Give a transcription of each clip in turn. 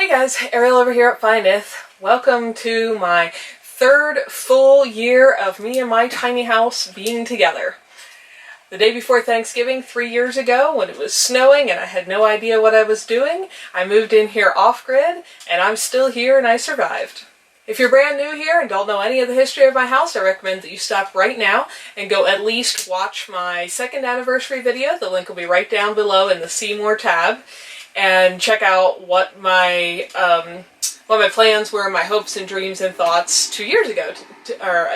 Hey guys, Ariel over here at Nyth. Welcome to my third full year of me and my tiny house being together. The day before Thanksgiving 3 years ago, when it was snowing and I had no idea what I was doing, I moved in here off-grid and I'm still here and I survived. If you're brand new here and don't know any of the history of my house, I recommend that you stop right now and go at least watch my second anniversary video. The link will be right down below in the See More tab. And check out what my plans were, my hopes and dreams and thoughts 2 years ago, or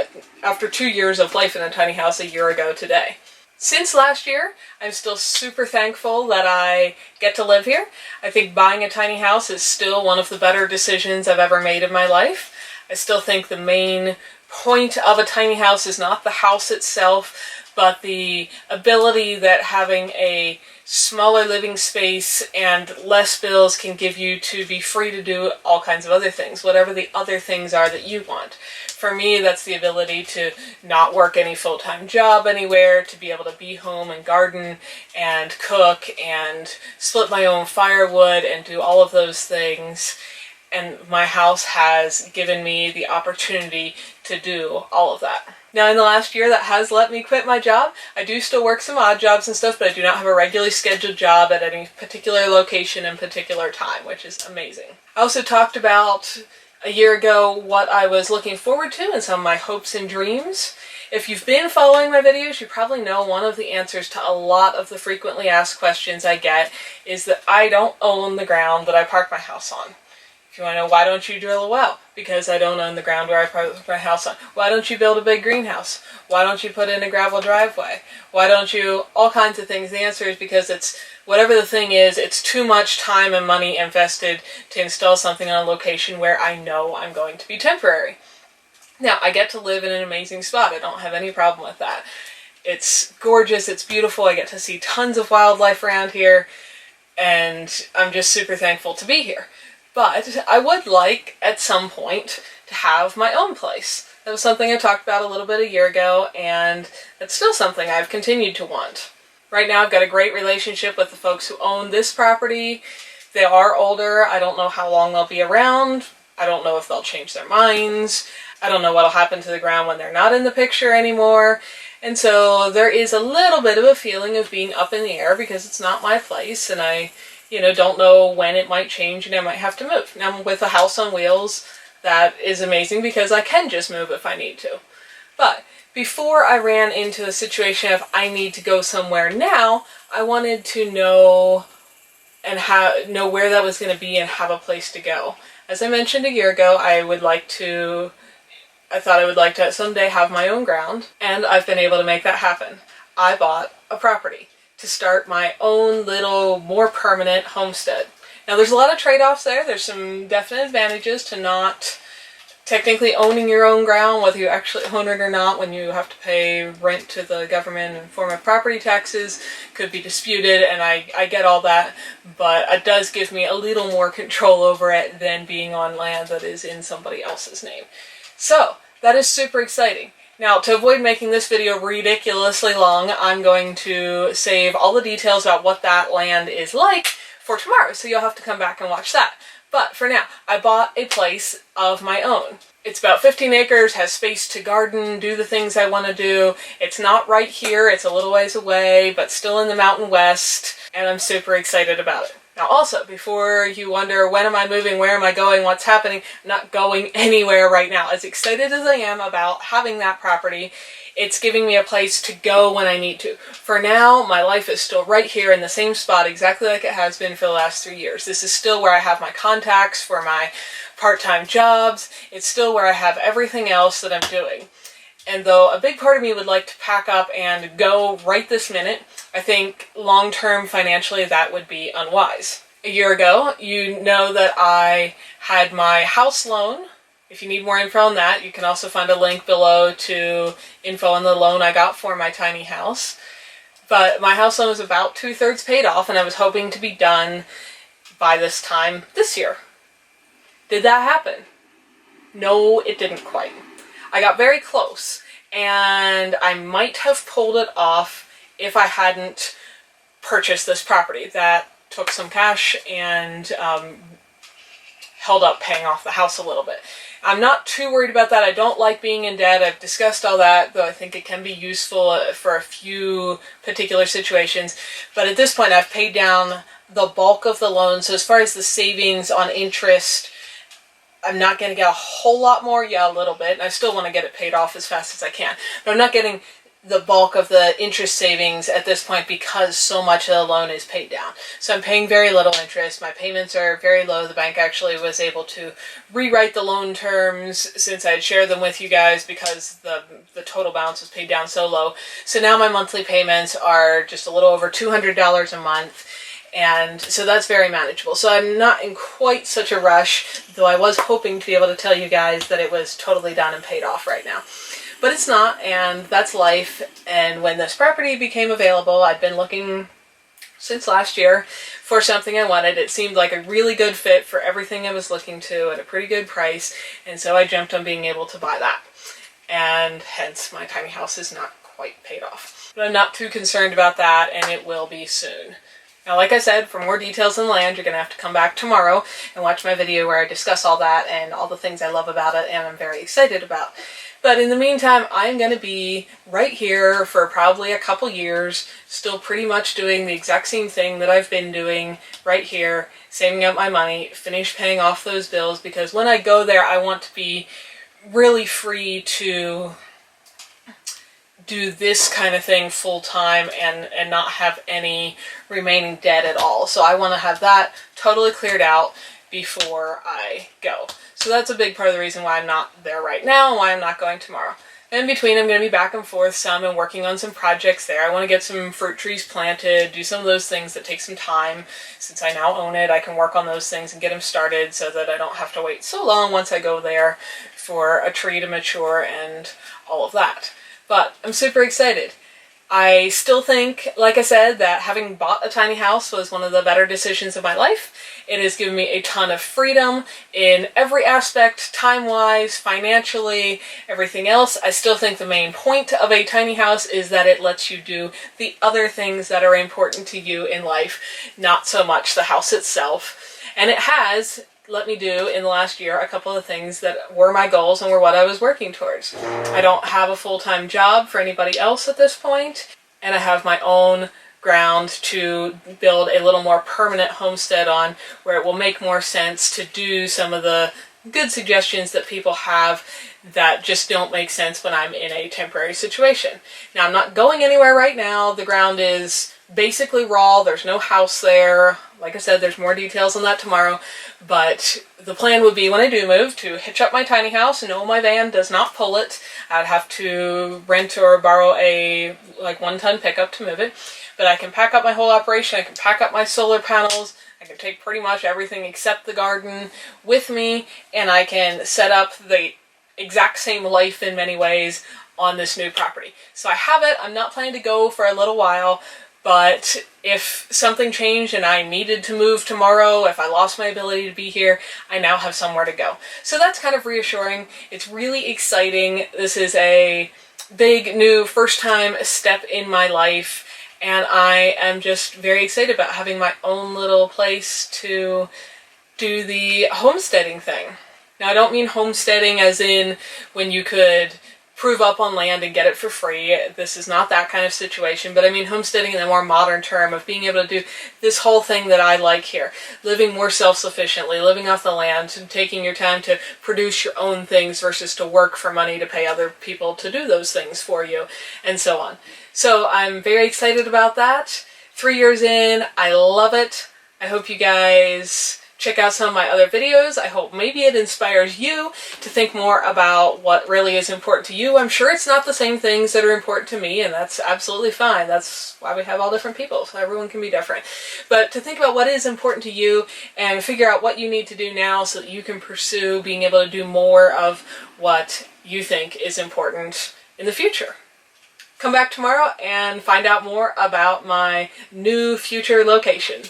after 2 years of life in a tiny house a year ago today. Since last year, I'm still super thankful that I get to live here. I think buying a tiny house is still one of the better decisions I've ever made in my life. I still think the main point of a tiny house is not the house itself, but the ability that having a smaller living space and less bills can give you to be free to do all kinds of other things, whatever the other things are that you want. For me, that's the ability to not work any full-time job anywhere, to be able to be home and garden and cook and split my own firewood and do all of those things. And my house has given me the opportunity to do all of that. Now, in the last year, that has let me quit my job. I do still work some odd jobs and stuff, but I do not have a regularly scheduled job at any particular location and particular time, which is amazing. I also talked about a year ago what I was looking forward to and some of my hopes and dreams. If you've been following my videos, you probably know one of the answers to a lot of the frequently asked questions I get is that I don't own the ground that I park my house on. If you want to know, why don't you drill a well? Because I don't own the ground where I park my house on. Why don't you build a big greenhouse? Why don't you put in a gravel driveway? Why don't you, all kinds of things. The answer is because it's, whatever the thing is, it's too much time and money invested to install something on a location where I know I'm going to be temporary. Now, I get to live in an amazing spot. I don't have any problem with that. It's gorgeous, it's beautiful, I get to see tons of wildlife around here, and I'm just super thankful to be here. But I would like, at some point, to have my own place. That was something I talked about a little bit a year ago, and it's still something I've continued to want. Right now I've got a great relationship with the folks who own this property. They are older. I don't know how long they'll be around. I don't know if they'll change their minds. I don't know what'll happen to the ground when they're not in the picture anymore. And so there is a little bit of a feeling of being up in the air because it's not my place, and I don't know when it might change and I might have to move. Now, with a house on wheels, that is amazing because I can just move if I need to. But before I ran into a situation of I need to go somewhere now, I wanted to know know where that was going to be and have a place to go. As I mentioned a year ago, I thought I would like to someday have my own ground, and I've been able to make that happen. I bought a property to start my own little, more permanent homestead. Now, there's a lot of trade-offs there. There's some definite advantages to not technically owning your own ground, whether you actually own it or not, when you have to pay rent to the government in form of property taxes, could be disputed, and I get all that, but it does give me a little more control over it than being on land that is in somebody else's name. So, that is super exciting. Now, to avoid making this video ridiculously long, I'm going to save all the details about what that land is like for tomorrow, so you'll have to come back and watch that. But for now, I bought a place of my own. It's about 15 acres, has space to garden, do the things I want to do. It's not right here, it's a little ways away, but still in the Mountain West, and I'm super excited about it. Now also, before you wonder, when am I moving, where am I going, what's happening, I'm not going anywhere right now. As excited as I am about having that property, it's giving me a place to go when I need to. For now, my life is still right here in the same spot, exactly like it has been for the last 3 years. This is still where I have my contacts for my part-time jobs. It's still where I have everything else that I'm doing. And though a big part of me would like to pack up and go right this minute, I think long-term financially that would be unwise. A year ago, you know that I had my house loan. If you need more info on that, you can also find a link below to info on the loan I got for my tiny house. But my house loan was about 2/3 paid off, and I was hoping to be done by this time this year. Did that happen? No, it didn't quite. I got very close, and I might have pulled it off if I hadn't purchased this property. That took some cash and held up paying off the house a little bit. I'm not too worried about that. I don't like being in debt. I've discussed all that, though I think it can be useful for a few particular situations. But at this point, I've paid down the bulk of the loan. So as far as the savings on interest, I'm not going to get a whole lot more. Yeah, a little bit. And I still want to get it paid off as fast as I can. But I'm not getting the bulk of the interest savings at this point because so much of the loan is paid down. So I'm paying very little interest. My payments are very low. The bank actually was able to rewrite the loan terms since I had shared them with you guys because the total balance was paid down so low. So now my monthly payments are just a little over $200 a month. And so that's very manageable. So I'm not in quite such a rush, though I was hoping to be able to tell you guys that it was totally done and paid off right now. But it's not, and that's life. And when this property became available, I'd been looking since last year for something I wanted. It seemed like a really good fit for everything I was looking to at a pretty good price. And so I jumped on being able to buy that. And hence my tiny house is not quite paid off. But I'm not too concerned about that, and it will be soon. Now, like I said, for more details on the land, you're going to have to come back tomorrow and watch my video where I discuss all that and all the things I love about it and I'm very excited about. But in the meantime, I'm going to be right here for probably a couple years, still pretty much doing the exact same thing that I've been doing right here, saving up my money, finish paying off those bills, because when I go there, I want to be really free to do this kind of thing full time and not have any remaining debt at all. So I want to have that totally cleared out before I go. So that's a big part of the reason why I'm not there right now and why I'm not going tomorrow. In between, I'm going to be back and forth some and working on some projects there. I want to get some fruit trees planted, do some of those things that take some time. Since I now own it, I can work on those things and get them started so that I don't have to wait so long once I go there for a tree to mature and all of that. But I'm super excited. I still think, like I said, that having bought a tiny house was one of the better decisions of my life. It has given me a ton of freedom in every aspect, time-wise, financially, everything else. I still think the main point of a tiny house is that it lets you do the other things that are important to you in life, not so much the house itself. And it has let me do in the last year a couple of things that were my goals and were what I was working towards. I don't have a full-time job for anybody else at this point, and I have my own ground to build a little more permanent homestead on, where it will make more sense to do some of the good suggestions that people have that just don't make sense when I'm in a temporary situation. Now, I'm not going anywhere right now. The ground is basically raw. There's no house there. Like I said, there's more details on that tomorrow, but the plan would be when I do move to hitch up my tiny house. No, my van does not pull it. I'd have to rent or borrow a 1-ton pickup to move it, but I can pack up my whole operation. I can pack up my solar panels. I can take pretty much everything except the garden with me, and I can set up the exact same life in many ways on this new property. So I have it. I'm not planning to go for a little while, but if something changed and I needed to move tomorrow, if I lost my ability to be here, I now have somewhere to go. So that's kind of reassuring. It's really exciting. This is a big new first time step in my life, and I am just very excited about having my own little place to do the homesteading thing. Now, I don't mean homesteading as in when you could prove up on land and get it for free. This is not that kind of situation, but I mean homesteading in a more modern term of being able to do this whole thing that I like here. Living more self-sufficiently, living off the land, and taking your time to produce your own things versus to work for money to pay other people to do those things for you, and so on. So I'm very excited about that. 3 years in, I love it. I hope you guys check out some of my other videos. I hope maybe it inspires you to think more about what really is important to you. I'm sure it's not the same things that are important to me, and that's absolutely fine. That's why we have all different people, so everyone can be different. But to think about what is important to you and figure out what you need to do now so that you can pursue being able to do more of what you think is important in the future. Come back tomorrow and find out more about my new future location.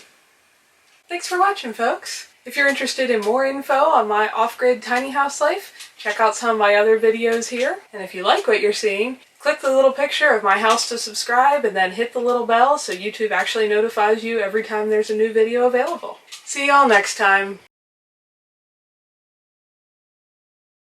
Thanks for watching, folks. If you're interested in more info on my off-grid tiny house life, check out some of my other videos here. And if you like what you're seeing, click the little picture of my house to subscribe and then hit the little bell so YouTube actually notifies you every time there's a new video available. See y'all next time.